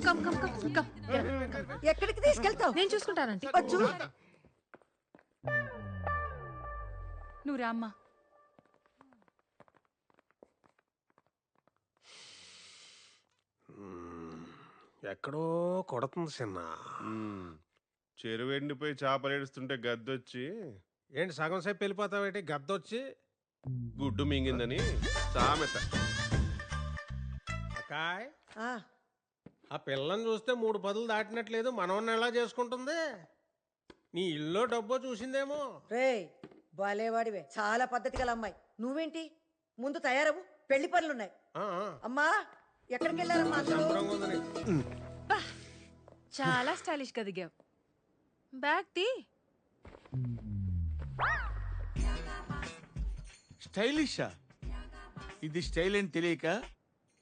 Come come come come. ఎక్కడికి తీసుకెళ్తావు? నేను చూసుకుంటానంటే. వచ్చు. నువ్వు రామ్మా. ఎక్కడో కొడుతుంది చిన్న. చెరువు ఎండిపోయి చేపలేడుస్తుంటే గద్దొచ్చి ఏంటి సగం సేపు వెళ్ళిపోతావేంటి? గద్దొచ్చి గుడ్డు మింగిందని సామెత. అకాయ్, ఆ, ఆ పిల్లని చూస్తే 3 పదులు దాటినట్లేదు. మనవన్ని ఎలా చేసుకుంటుంది? నీ ఇల్లు డబ్బో చూసిందేమో. రేయ్ బాలేవాడివే, చాలా పద్ధతి గల అమ్మాయి. నువ్వేంటి ముందు తయారవు, పెళ్లి పనులున్నాయి. ఆ, ఆ. అమ్మా ఎక్కడికి వెళ్ళారమ్మా అందరూ? శంభరంగా ఉందని. చాలా స్టైలిష్ గా దిగావు. బ్యాగ్ తీ. స్టైలిషా? ఇది స్టైల్ అని తెలియక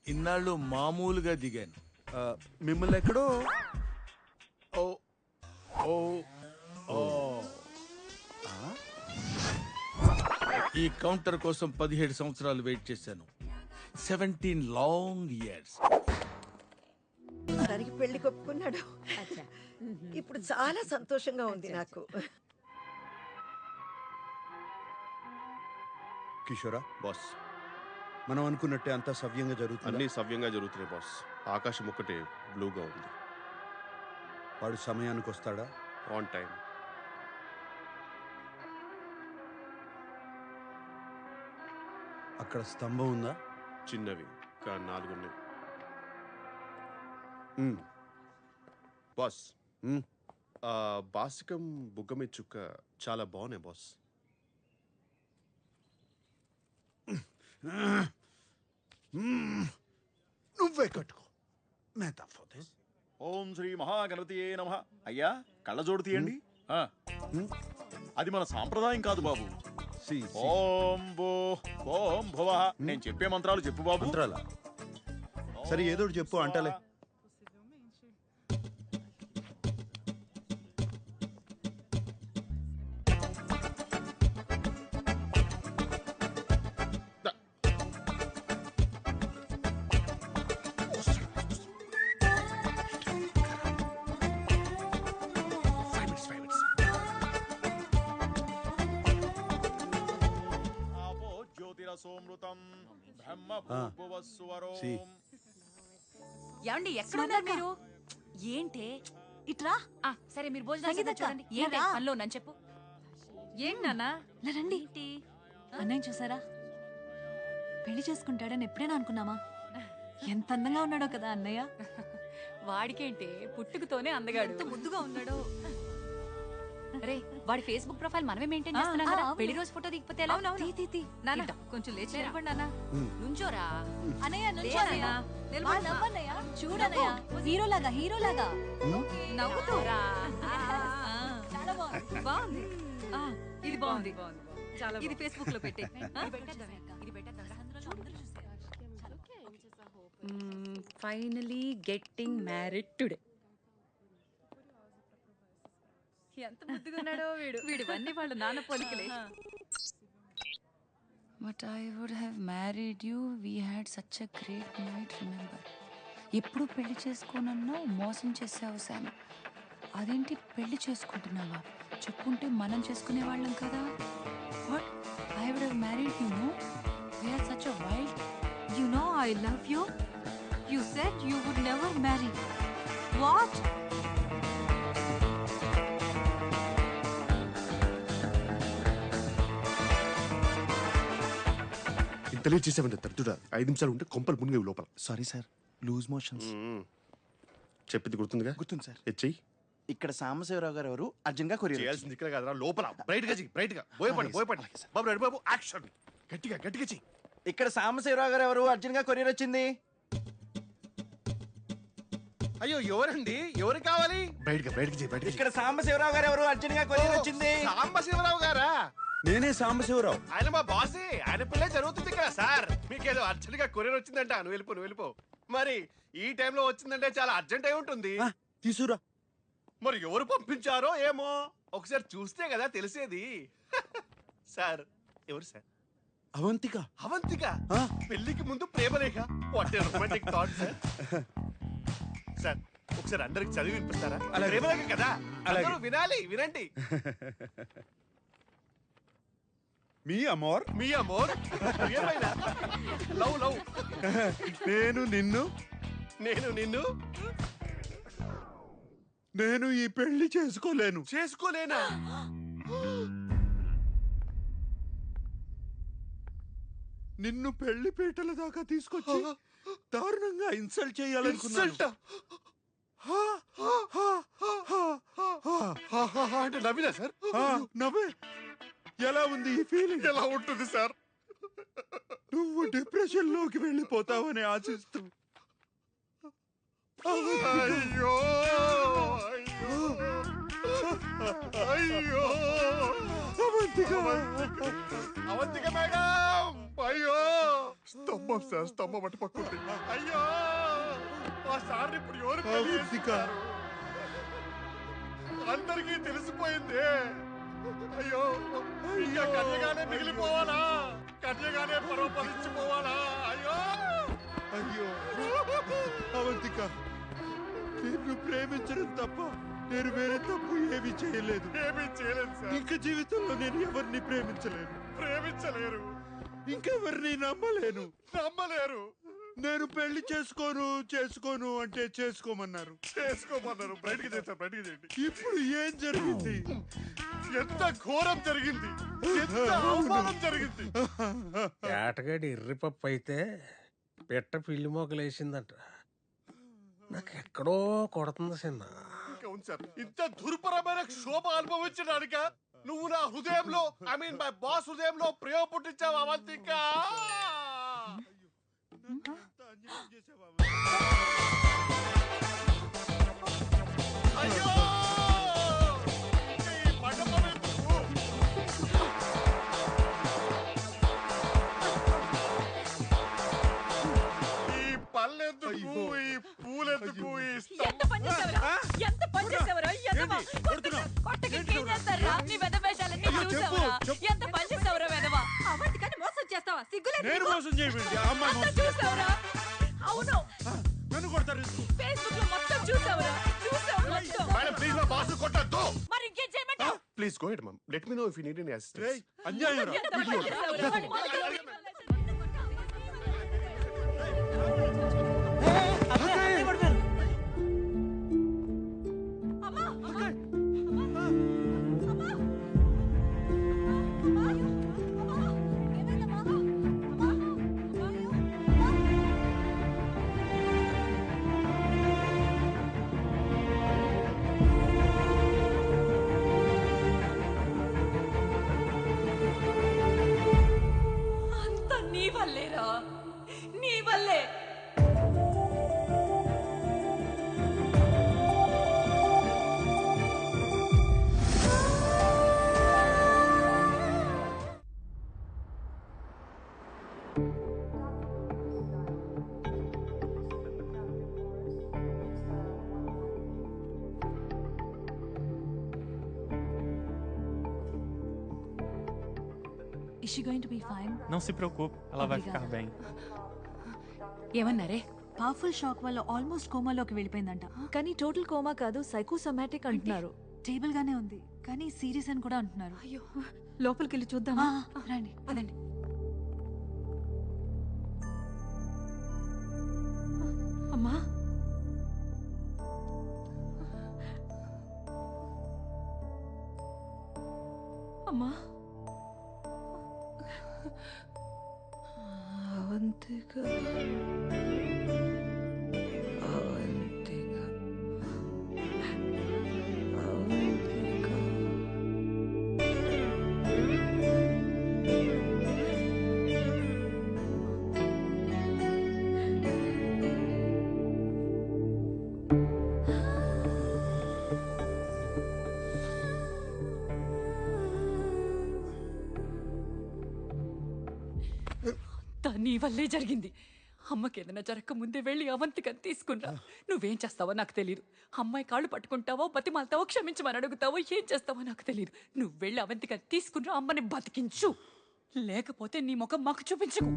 ఇన్నాళ్ళు మామూలుగా దిగాను. మిమ్మల్ని ఎక్కడో ఓ ఓ ఓ ఈ కౌంటర్ కోసం 17 సంవత్సరాలు వెయిట్ చేశాను. 17 లాంగ్ ఇయర్స్. దానికి పెళ్లి కొప్పుకున్నాడు. ఇప్పుడు చాలా సంతోషంగా ఉంది నాకు. కిషోరా, బాస్, మనం అనుకున్నట్టే అంతా సవ్యంగా జరుగుతుంది. అన్నీ సవ్యంగా జరుగుతున్నాయి బాస్. ఆకాశం ఒక్కటే బ్లూగా ఉంది. వాడు సమయానికి వస్తాడా? On time. అక్కడ స్తంభం ఉందా? చిన్నవి ఇంకా 4 ఉన్నాయి. బాస్, బాసికం బుగ్గమి చుక్క చాలా బాగున్నాయి బాస్. నువ్వే కట్టుకో. ఓం శ్రీ మహాగణపతియే నమః. అయ్యా కళ్ళజోడు తీయండి. అది మన సాంప్రదాయం కాదు బాబు. ఓం భూ ఓం భువ. నేను చెప్పే మంత్రాలు చెప్పు బాబు. మంత్రాలా? సరే ఏదో చెప్పు అంటలే. జ్యోతిరసోమృతం బ్రహ్మ భూభువస్సువరో. ఏమండి ఎక్కడున్నారు మీరు? ఏంటే ఇట్రా. సరే మీరు భోజనం చూడండి. ఏంటి పనిలో నన్ను చెప్పు. ఏంటి నాన్నా? రండి. అన్నయ్య చూసారా? పెళ్లి చేసుకుంటాడని ఎప్పుడైనా అనుకున్నామా? ఎంత అందంగా ఉన్నాడో కదా అన్నయ్య. వాడికేంటే పుట్టుకతోనే అందగాడు. ఎంత ముద్దుగా ఉన్నాడో. రే వాడి ఫేస్బుక్ ప్రొఫైల్ మనమే మెయింటైన్ చేస్తున్నాం కదా. పెళ్లి రోజు ఫోటో దిగిపోతే ఎలా? నాన్న కొంచెం లేచి నిలబడి నాన్న. నుంచోరా అన్నయ్య, నుంచో అన్నయ్య. నవ్వన్నయ్య, చూడన్నయ్య. హీరోలాగా హీరోలాగా నవ్వుతోరా. చాలా బాగుంది. ఇది బాగుంది. ఇది ఫేస్బుక్ లో పెట్టే. Finally getting married today. ఎంత ముద్దుగా ఉన్నాడో వీడు. వీడివన్నీ వాళ్ళ నాన్న పోలికలే. But I would have married you. We had such a great night. Remember. ఎప్పుడు పెళ్లి చేసుకోనన్నా మోసం చేసావు శామ్. అదేంటి పెళ్లి చేసుకుంటున్నావా? చెప్పుంటే మనం చేసుకునే వాళ్ళం కదా. What? I would have married you. No, we are such a wild. You know I love you. You said you would never marry. What? ఇంత లేట్ చేసామంటే తట్టుడా. 5 నిమిషాలు ఉంటే కొంపలు మునిగేవి లోపల. Sorry sir, loose motions. చెప్పింది గుర్తుందిగా? గుర్తుంది సార్. హెచ్ఐ ఇక్కడ సాంబశివరావు గారు ఎవరు అర్జున్ గా కొరియర్ చేయాల్సింది ఇక్కడ కాదురా, లోపల. బ్రైట్ గా చెయ్యి, బ్రైట్ గా. భయపడి బాబు, రెడీ బాబు, యాక్షన్. గట్టిగా గట్టిగా చెయ్యి. ఇక్కడ సాంబశివరావు గారు ఎవరు అర్జున్ గా కొరియర్ వచ్చింది. అయ్యో ఎవరండి? ఎవరు కావాలి? బ్రైట్ గా చెయ్యి, బ్రైట్ గా. ఇక్కడ సాంబశివరావు గారు ఎవరు అర్జున్ గా కొరియర్ వచ్చింది. సాంబశివరావు గారా? నేనే సాంబశివరావు. ఆయన మా బాసే. ఆయన పిల్లే జరుగుతుంది కదా సార్. మీకేదో అర్జెంట్ గా కొరియర్ వచ్చిందంట. నువ్వు వెళ్ళిపో. మరి ఈ టైంలో వచ్చిందంటే చాలా అర్జెంట్ అయి ఉంటుంది. తీసురా. మరి ఎవరు పంపించారో ఏమో ఒకసారి చూస్తే కదా తెలిసేది. సార్ ఎవరు సార్? అవంతిక. అవంతిక పెళ్లికి ముందు ప్రేమలేఖ. What a romantic thought sir. Sir ఒకసారి అందరికి చదివి వినిపిస్తారా? అలాగే. ప్రేమలేఖ కదా, అలాగే. అందరూ వినాలి, వినండి. మీ అమోర్, మీ అమోర్, ప్రియమైన లవ్ లవ్, నేను నిన్ను, నేను నిన్ను నేను ఈ పెళ్లి చేసుకోలేను. చేసుకోలేనా? నిన్ను పెళ్లి పీటల దాకా తీసుకొచ్చి దారుణంగా ఇన్సల్ట్ చేయాలనుకున్నాను. ఇన్సల్ట్ అంటే నవ్వినా సార్? నవ్వే. ఎలా ఉంది ఈ ఫీలింగ్? ఎలా ఉంటుంది సార్? నువ్వు డిప్రెషన్ లోకి వెళ్ళిపోతావని ఆశిస్తూ అయ్యో అయ్యో అవంతిక, అవంతిక మేడం, అయ్యో స్తంభం సార్, స్తంభం అటు పక్కుంది. అయ్యో ఆ సార్ ఇప్పుడు ఎవరు పెళ్లి అవంతిక. చేసుకున్నారు? అందరికీ తెలిసిపోయింది. అయ్యో ఇంకా కన్యగానే మిగిలిపోవాలా? కన్యగానే పరోపరించిపోవాలా? అయ్యో అయ్యో అవంతిక, నిన్ను ప్రేమించడం తప్ప నేను వేరే తప్పు ఏమీ చేయలేదు. ఏమీ చేయలేదు సార్. ఇంక జీవితంలో నేను ఎవరిని ప్రేమించలేను, ప్రేమించలేరు, ఇంకెవరిని నమ్మలేను. నమ్మలేరు. నేను పెళ్లి చేసుకోను అంటే చేసుకోమన్నారు. చేసుకోమన్నారు. బయటికి చేస్తారు, బయటికి చేయండి. ఇప్పుడు ఏం జరిగింది? ఎంత ఘోరం జరిగింది, ఎంత అవమానం జరిగింది. ఏటగాడి ఎర్రిపప్పు అయితే పిట్ట పిల్లి మొగలేసిందంట. నాకు ఎక్కడో కొడుతుంది చిన్న. ఇంకా ఉంది సార్, ఇంత దుర్భరమైన క్షోభ అనుభవించడానిక నువ్వు నా హృదయంలో, ఐ మీన్ మై బాస్ హృదయంలో ప్రేమ పుట్టించావు అవంతిక. అయ్యో ఈ మండపం ఎందుకు? ఈ పళ్ళెందుకు, ఈ పూలెందుకు, ఈ ఎంత పని చేసావురా? ఎంత పని చేసావురా? ఎదవా. కొట్టకి ఇంకేం చేస్తారా? నీ వెధవేషాలన్నీ చూసావురా? ఎంత పని చేసావురా వెధవా? అవంతికని మోసం చేస్తావా? సిగ్గులేదు నేను నీకు? మోసం చేయబడింది ఆ అమ్మాయి అంతా మోసం. చూసావురా? అవును, నన్ను కొడతారు. ఫేస్బుక్ లో మొత్తం చూసావురా? చూసావు మొత్తం. మేడం ప్లీజ్ మా బాస్ కొట్టద్దు. మరి ఇంకేం చేయమంటావు? Please go ahead ma'am, let me know if you need any assistance. ఏయ్, అన్యాయం రా. ఎంత పని చేసావురా? వాడి మొదలు అమ్మా! అమ్మా! అమ్మా! అమ్మా! అమ్మా! ఏమైందమ్మా? అమ్మా! అమ్మా! అంతా నీ వల్లేరా, నీ వల్లే. Is she going to be fine? Não se preocupe, ela vai Obrigada. ficar bem. ఏమన్నారే? పవర్ఫుల్ షాక్ వల్ల ఆల్మోస్ట్ కోమాలోకి వెళ్ళిపోయిందంట. కానీ టోటల్ కోమా కాదు, సైకోసోమాటిక్ అంటున్నారు. స్టేబుల్ గానే ఉంది, కానీ సీరియస్ అని కూడా అంటున్నారు. అయ్యో, లోపలికి వెళ్ళి చూద్దామా? రండి. అదండి. అమ్మా, అమ్మా, అవంతిక, అవంతిక, అవంతిక. నీ వల్లే జరిగింది. అమ్మకి ఏదైనా జరగక ముందే వెళ్ళి అవంతికని తీసుకున్నా. నువ్వేం చేస్తావో నాకు తెలియదు. అమ్మాయి కాళ్ళు పట్టుకుంటావో, బతిమాలతావో, క్షమించమని అడుగుతావో, ఏం చేస్తావో నాకు తెలియదు. నువ్వు వెళ్ళి అవంతికని తీసుకున్నా, అమ్మని బతికించు. లేకపోతే నీ ముఖం మాకు చూపించుకు.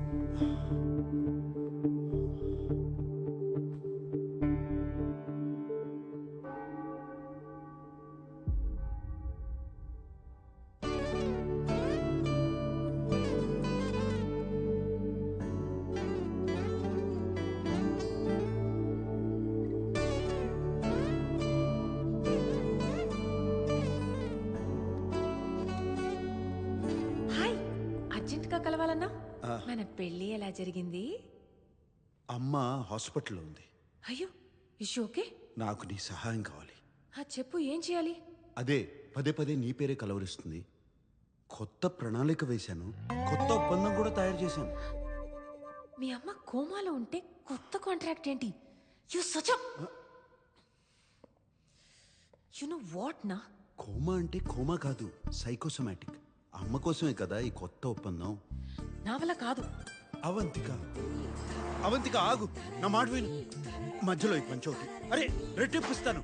మన పెళ్ళి ఎలా జరిగింది? అమ్మ హాస్పిటల్లో ఉంది. అయ్యో, ఇష్ ఓకే? నాకు నీ సహాయం కావాలి. చెప్పు, ఏం చేయాలి? అదే పదే పదే నీ పేరే కలవరిస్తుంది. కొత్త ప్రణాళిక వేశాను, కొత్త ఒప్పందం కూడా తయారు చేశాను. మీ అమ్మ కోమాలో ఉంటే కొత్త కాంట్రాక్ట్ ఏంటి? You such you know what నా? కోమా అంటే కోమా కాదు, సైకోసోమాటిక్. అమ్మ కోసమే కదా ఈ కొత్త ఒప్పందం. నా వల్ల కాదు. అవంతిక, అవంతిక ఆగు, నా మాట విను. మధ్యలో ఈ పంచోటి. అరే రెట్టిప్పిస్తాను.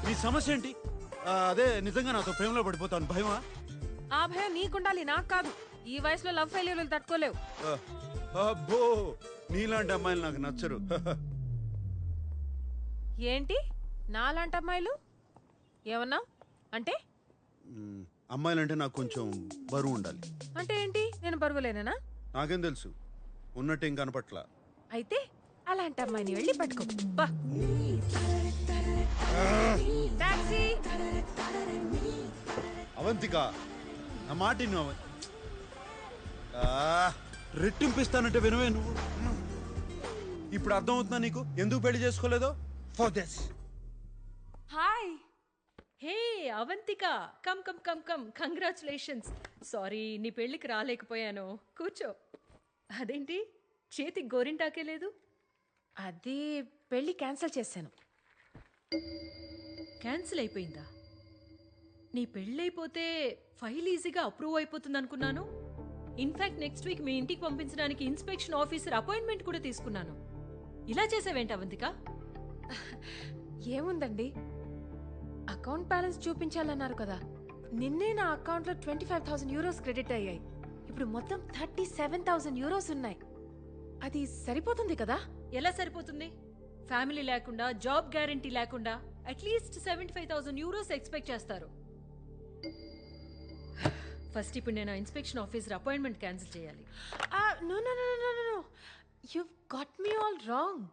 నీ సమస్య ఏంటి? అదే నిజంగా నాతో ప్రేమలో పడిపోతాను భయమా? ఆ భయం నీకుండాలి, నాకు కాదు. ఈ వయసులో లవ్ ఫెయిల్యూర్లు తట్టుకోలేవు. అబ్బో, నీలాంటి అమ్మాయిలు నాకు నచ్చరు. ఏంటి నాలాంటి అమ్మాయిలు? ఏమన్నా అంటే? అమ్మాయిలంటే నాకు కొంచెం బరువు ఉండాలి. అంటే ఏంటి? నేను బరువులేనా? నాకేం తెలుసు, ఉన్నట్టు ఏం కనపట్ల. అయితే అలాంటి అమ్మాయిని వెళ్ళి పట్టుకో. టాక్సీ. అవంతిక, నా మాట నువ్వు రెట్టింపిస్తానంటే వినవే నువ్వు. ఇప్పుడు అర్థమవుతుందా నీకు ఎందుకు పెళ్లి చేసుకోలేదో? For this. Hi. Hey Avantika, come come come come, congratulations. Sorry నీ పెళ్ళికి రాలేకపోయాను. కూర్చో. అదేంటి చేతికి గోరింటాకే లేదు? అది పెళ్లి క్యాన్సిల్ చేశాను. క్యాన్సిల్ అయిపోయిందా? నీ పెళ్ళైపోతే ఫైల్ ఈజీగా అప్రూవ్ అయిపోతుంది అనుకున్నాను. ఇన్ఫాక్ట్ నెక్స్ట్ వీక్ మీ ఇంటికి పంపించడానికి ఇన్స్పెక్షన్ ఆఫీసర్ అపాయింట్మెంట్ కూడా తీసుకున్నాను. ఇలా చేసావేంటి అవంతిక? ఏముందండి, అకౌంట్ బ్యాలెన్స్ చూపించాలన్నారు కదా. నిన్నే నా అకౌంట్లో 25,000 యూరోస్ క్రెడిట్ అయ్యాయి. ఇప్పుడు మొత్తం 37,000 యూరోస్ ఉన్నాయి. అది సరిపోతుంది కదా? ఎలా సరిపోతుంది? ఫ్యామిలీ లేకుండా, జాబ్ గ్యారంటీ లేకుండా అట్లీస్ట్ 75,000 యూరోస్ ఎక్స్పెక్ట్ చేస్తారు. ఫస్ట్ ఇప్పుడు నేను ఇన్స్పెక్షన్ ఆఫీసర్ అపాయింట్మెంట్ క్యాన్సిల్ చేయాలి. No no no no no, you got me all wrong.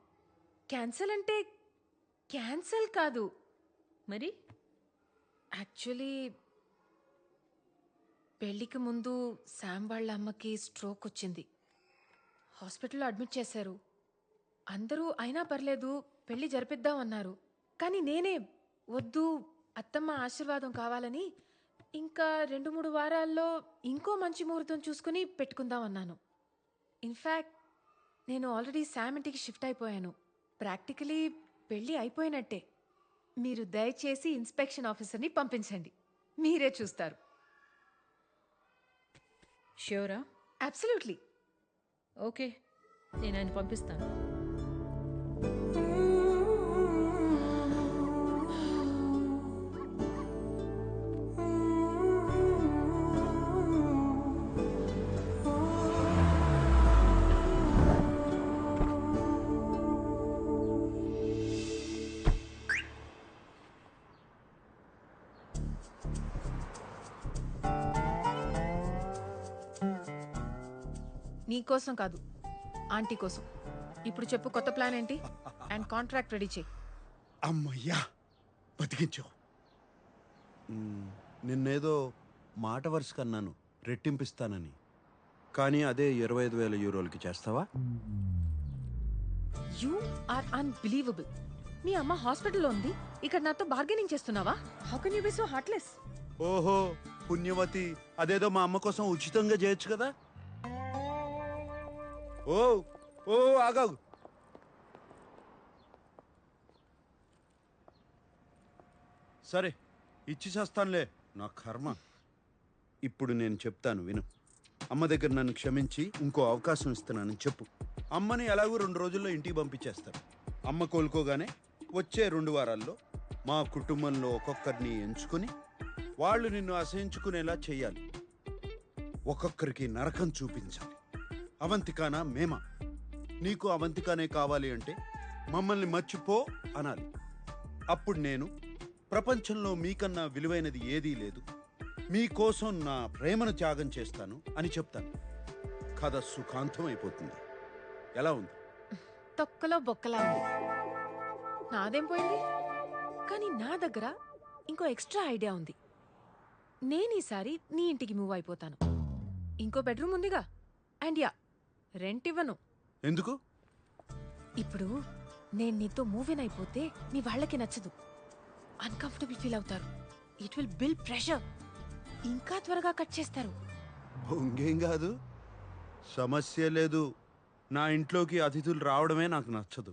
Cancel అంటే క్యాన్సిల్ కాదు. మరి యాక్చువల్లీ పెళ్లికి ముందు శామ్ వాళ్ళ అమ్మకి స్ట్రోక్ వచ్చింది. హాస్పిటల్లో అడ్మిట్ చేశారు. అందరూ అయినా పర్లేదు పెళ్లి జరిపిద్దాం అన్నారు. కానీ నేనే వద్దు, అత్తమ్మ ఆశీర్వాదం కావాలని ఇంకా 2-3 వారాల్లో ఇంకో మంచి ముహూర్తం చూసుకుని పెట్టుకుందాం అన్నాను. ఇన్ఫ్యాక్ట్ నేను ఆల్రెడీ శామ్ ఇంటికి షిఫ్ట్ అయిపోయాను. ప్రాక్టికలీ పెళ్ళి అయిపోయినట్టే. మీరు దయచేసి ఇన్స్పెక్షన్ ఆఫీసర్ని పంపించండి, మీరే చూస్తారు. ష్యూరా? అబ్సల్యూట్లీ. ఓకే, నేను ఆయన పంపిస్తాను. నీకోసం కాదు, ఆంటీ కోసం. ఇప్పుడు చెప్పు, కొత్త ప్లాన్ ఏంటి? అండ్ కాంట్రాక్ట్ రెడీ చేయి. అమ్మయ్యా, బతికించావు. నిన్నేదో మాట వరుస కన్నాను రెట్టింపిస్తానని, కానీ అదే 25,000 యూరోలకి చేస్తావా? You are unbelievable. మీ అమ్మ హాస్పిటల్లో ఉంది, ఇక్కడ నాతో బార్గెనింగ్ చేస్తున్నావా? How can you be so heartless? ఓహో పుణ్యవతి, అదేదో మా అమ్మ కోసం ఉచితంగా చేయొచ్చు కదా. ఓ ఓ ఆగాగు. సరే ఇచ్చి చేస్తానులే, నా కర్మ. ఇప్పుడు నేను చెప్తాను విను. అమ్మ దగ్గర నన్ను క్షమించి ఇంకో అవకాశం ఇస్తున్నానని చెప్పు. అమ్మని ఎలాగో 2 రోజుల్లో ఇంటికి పంపించేస్తారు. అమ్మ కోలుకోగానే వచ్చే 2 వారాల్లో మా కుటుంబంలో ఒక్కొక్కరిని ఎంచుకొని వాళ్ళు నిన్ను అసహించుకునేలా చెయ్యాలి. ఒక్కొక్కరికి నరకం చూపించాలి. అవంతికానా మేమా? నీకు అవంతికానే కావాలి అంటే మమ్మల్ని మర్చిపో అనాలి. అప్పుడు నేను ప్రపంచంలో మీకన్నా విలువైనది ఏదీ లేదు, మీకోసం నా ప్రేమను త్యాగం చేస్తాను అని చెప్తాను. కథ సుఖాంతం అయిపోతుంది. ఎలా ఉంది? తొక్కలో బొక్కలా ఉంది. నాదేం పోయింది? కానీ నా దగ్గర ఇంకో ఎక్స్ట్రా ఐడియా ఉంది. నేను ఈసారి నీ ఇంటికి మూవ్ అయిపోతాను. ఇంకో బెడ్రూమ్ ఉందిగా, అండ్ యా, రెంట్ ఇవ్వను. ఎందుకు? ఇప్పుడు నేను నీతో మూవ్ అయిపోతే మీ వాళ్ళకి నచ్చదు, అన్కంఫర్టబుల్ ఫీల్ అవుతారు. It will build pressure. ఇంకా త్వరగా కట్ చేస్తారు. ఇంకేం కాదు, సమస్య లేదు. నా ఇంట్లోకి అతిథులు రావడమే నాకు నచ్చదు.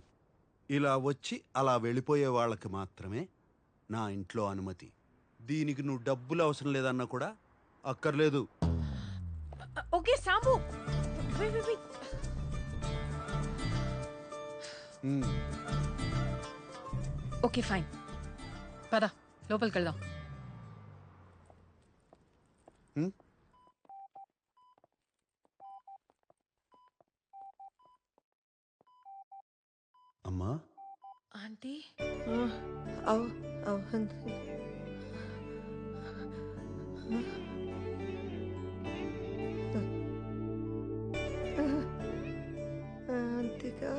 ఇలా వచ్చి అలా వెళ్ళిపోయే వాళ్ళకి మాత్రమే నా ఇంట్లో అనుమతి. దీనికి నువ్వు డబ్బులు అవసరం లేదన్నా కూడా అక్కర్లేదు. ఓకే సాంబు, ఓకే ఫైన్, పద లోపలికి వెళ్దాం. అమ్మా, ఆంటీ అంతేగా,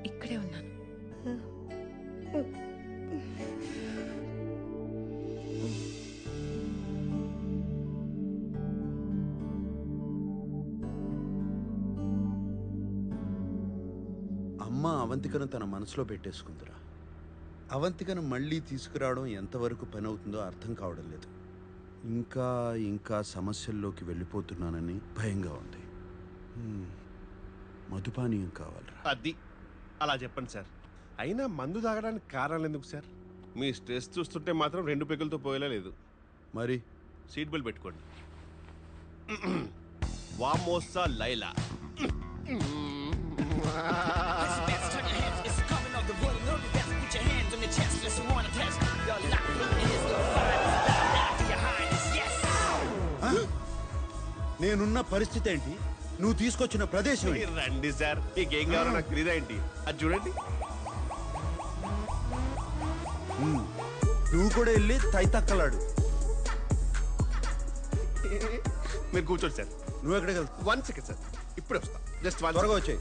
ఇక్కడే ఉన్నాను. అమ్మ అవంతికను తన మనసులో పెట్టేసుకుందిరా. అవంతికను మళ్ళీ తీసుకురావడం ఎంతవరకు పని అవుతుందో అర్థం కావడం లేదు. ఇంకా ఇంకా సమస్యల్లోకి వెళ్ళిపోతున్నానని భయంగా ఉంది. మధుపానీయం కావాలరా. అది అలా చెప్పండి సార్. అయినా మందు తాగడానికి కారణాలు ఎందుకు సార్? మీ స్ట్రెస్ చూస్తుంటే మాత్రం 2 పెగులతో పోయేలా లేదు. మరి సీట్ బెల్ట్ పెట్టుకోండి. వామోసా లైలా. నేనున్న పరిస్థితి ఏంటి, నువ్వు తీసుకొచ్చిన ప్రదేశం ఏంటి? రండి సార్, మీకేం కావాలో నాకు తెలియదా ఏంటి? అది చూడండి. నువ్వు కూడా వెళ్ళి తైతక్కలాడు. మీరు కూర్చోండి సార్. నువ్వు ఎక్కడికి వెళ్తావు? 1 సెకండ్ సార్, ఇప్పుడే వస్తా. జస్ట్ త్వరగా వచ్చాయి.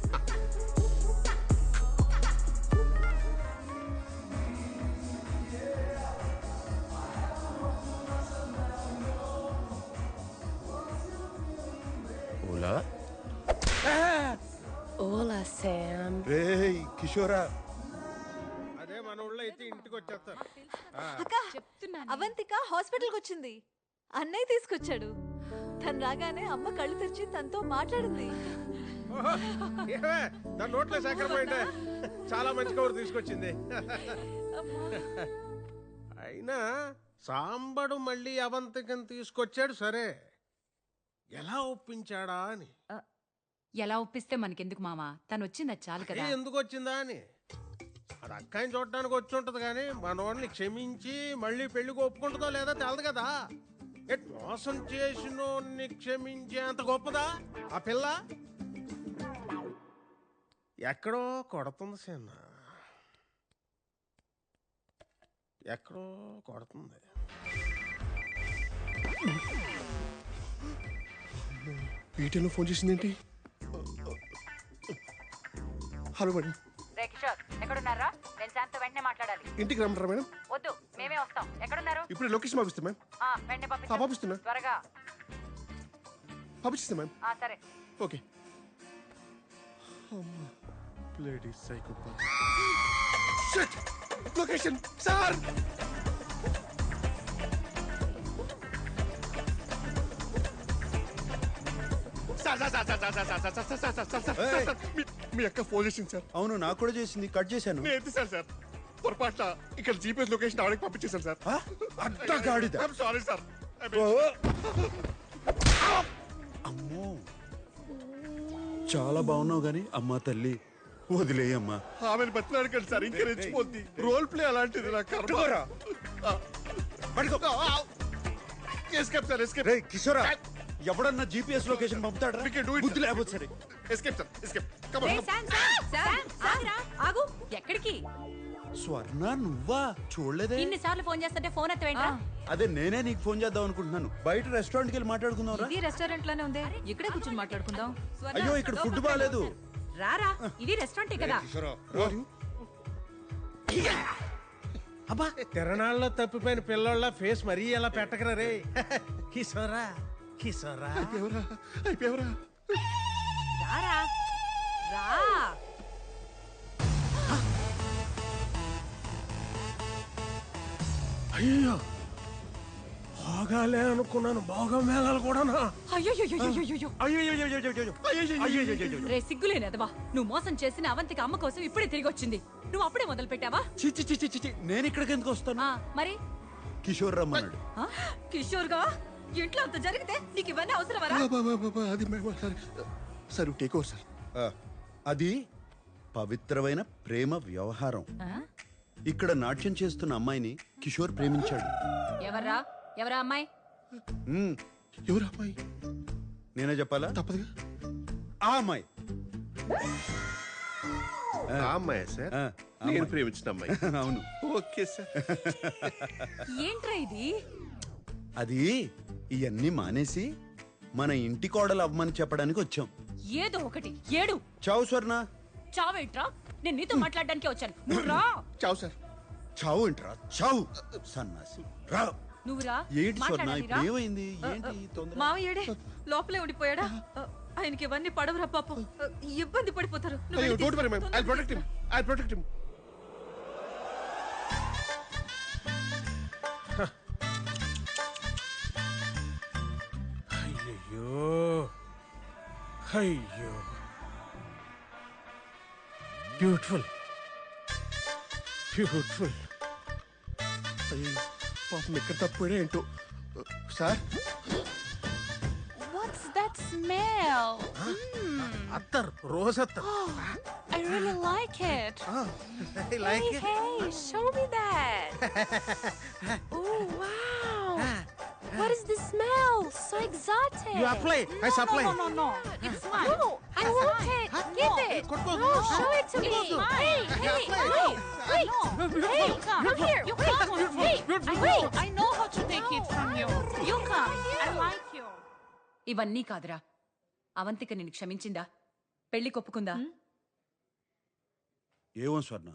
ఓలా ఓలా శామ్. రేయ్ కిషోరా, అదే మన ఊళ్ళో అయితే ఇంటికి వచ్చేస్తారు. అవంతిక హాస్పిటల్కి వచ్చింది. అన్నయ్య తీసుకొచ్చాడు. తను రాగానే అమ్మ కళ్ళు తెరిచి తనతో మాట్లాడింది. దాని నోట్లో చక్కెర పోయింటే చాలా మంచి కబురు తీసుకొచ్చింది. అయినా సాంబడు మళ్ళీ అవంతికని తీసుకొచ్చాడు సరే, ఎలా ఒప్పించాడా అని. ఎలా ఒప్పిస్తే మనకెందుకు మామా, తను వచ్చింది చాలు కదా. ఎందుకు వచ్చిందా అని అది అక్కాయిని చూడటానికి వచ్చి ఉంటది కానీ మనోడిని క్షమించి మళ్ళీ పెళ్లికి ఒప్పుకుంటుందో లేదా తెలదు కదా. మోసం చేసినోడిని క్షమించేంత గొప్పదా ఆ పిల్ల? ఎక్కడో కొడుతుంది సిన్న, ఎక్కడో కొడుతుంది. ఈటెలో ఫోన్ చేసిందేంటి? Hello madam. ఎక్కడున్నారా? నేను శాంత వెంటనే మాట్లాడాలి. ఇంటికి రమ్మంటారా మేడం? వద్దు, మేమే వస్తాం. ఎక్కడున్నారు? ఇప్పుడే లొకేషన్ పంపిస్తా మ్యామ్. వెంటనే పంపిస్తున్నా. త్వరగా పంపిస్తా మ్యామ్. సరే. Okay. Bloody psychopath. Shit! Location sir. మీ అక్క ఫోన్ చేసింది సార్. అవును, నాకు కూడా చేసింది. కట్ చేశాను. నేను సార్ పొరపాట్ల ఇక్కడ జీపీఎస్ లొకేషన్ ఆవిడకి పంపించేశాను సార్. అడ్డగాడిద. Sorry sir. అమ్మో, చాలా బాగున్నావు గాని అమ్మా తల్లి వదిలేయమ్మా. ఆమెను బతిలాడకండి సార్, ఇంకా రెచ్చిపోద్ది. రోల్ ప్లే అలాంటిది. నా కర్మ. Escape sir, escape. రేయ్ కిషోరా, ఎవడన్నా జీపీఎస్ లొకేషన్ పంపుతాడా? బుద్ధి లేకపోతే సరే. Escape sir, escape. Come on. ఆగు. ఎక్కడికి? స్వర్ణ, నువ్వా? చూడలేదే. ఇన్నిసార్లు ఫోన్ చేస్తుంటే ఫోన్ ఎత్తవేంట్రా? అదే నేనే నీకు ఫోన్ చేద్దాం అనుకుంటున్నాను. బయట రెస్టారెంట్కి వెళ్ళి మాట్లాడుకుందాం రా. ఇది రెస్టారెంట్ లోనే ఉంది, ఇక్కడే కూర్చొని మాట్లాడుకుందాం. అయ్యో, ఇక్కడ ఫుడ్ బాగాలేదు. రారా, ఇది రెస్టారెంటే కదా. అబ్బా, తిరణాల్లో తప్పిపోయిన పిల్లోళ్ళ ఫేస్ మరీ ఎలా పెట్టకరా రే. కిషోరా, కిషోరా. అయిపోయావరా? రా. అయ్యో బాగాలే అనుకున్నాను, బాగా మేళాలు కూడానా? రే సిగ్గులేనదవా, నువ్వు మోసం చేసిన అవంతికి అమ్మ కోసం ఇప్పుడే తిరిగి వచ్చింది. నువ్వు అప్పుడే మొదలు పెట్టావా? చిచ్చి చిచ్చి చిచ్చి, నేను ఇక్కడికి ఎందుకు వస్తాను? మరి కిషోర్ రమ్మన్నాడు. కిషోర్ గా ఇంట్లో అంత జరిగితే నీకు ఇవన్నీ అవసరమరా? అది సార్ టేక్ ఓవర్ సార్. అది పవిత్రమైన ప్రేమ వ్యవహారం. ఇక్కడ నాట్యం చేస్తున్న అమ్మాయిని కిషోర్ ప్రేమించాడు. ఎవరా అమ్మాయి? ఎవరు అమ్మాయి? నేనే చెప్పాలా? తప్పదుగా. ఆ అమ్మాయి. ఆ అమ్మాయి సార్, ఆ, నేను ప్రేమించిన అమ్మాయి. అవును. Okay sir. ఏంట్రా ఇది? అది ఇవన్నీ మానేసి మన ఇంటి కోడలు అవ్వమని చెప్పడానికి వచ్చాం. ఏదో ఒకటి ఏడు. చావు స్వర్ణ. చావేంట్రా? నేను నీతో మాట్లాడడానికి వచ్చాను. నువ్వు రా. చావు సార్. చావు ఏంట్రా? చావు సన్నాసి. రా. నువ్వు రా. ఏంటి స్వర్ణ, ఇప్పుడు ఏమైంది? ఏంటి తొందర? మావయ్యడే లోపలే ఉండిపోయాడా? ఆయనకి ఇవన్నీ పడవరా పాపం, ఇబ్బంది పడిపోతారు. నువ్వు వెళ్ళి don't worry ma'am, I protect him. I protect him. అయ్యో అయ్యో, బ్యూటిఫుల్ బ్యూటిఫుల్. అయ్యో పాపం ఎక్కడ తప్పుడే ఏంటో sir. What's that smell? Attar, rose attar. I really like it. I like it. Hey, show me that. Oh, wow. What is the smell? So exotic. You apply. I supply. No. It's mine. No, I want it. Give it. No, show it to me. Hey, wait. Hey, come here. You come. Hey, wait. I know how to take it from you. You come. I like you. ఇవన్నీ కాదురా. అవంతిక నిన్ను క్షమించిందా? పెళ్లి కొప్పుకుందా? ఏమో స్వర్ణ,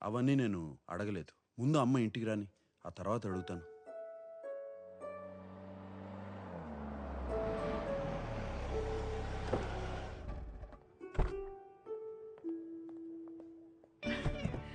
అవన్నీ నేను అడగలేదు. ముందు అమ్మ ఇంటికి రాని, ఆ తర్వాత అడుగుతాను.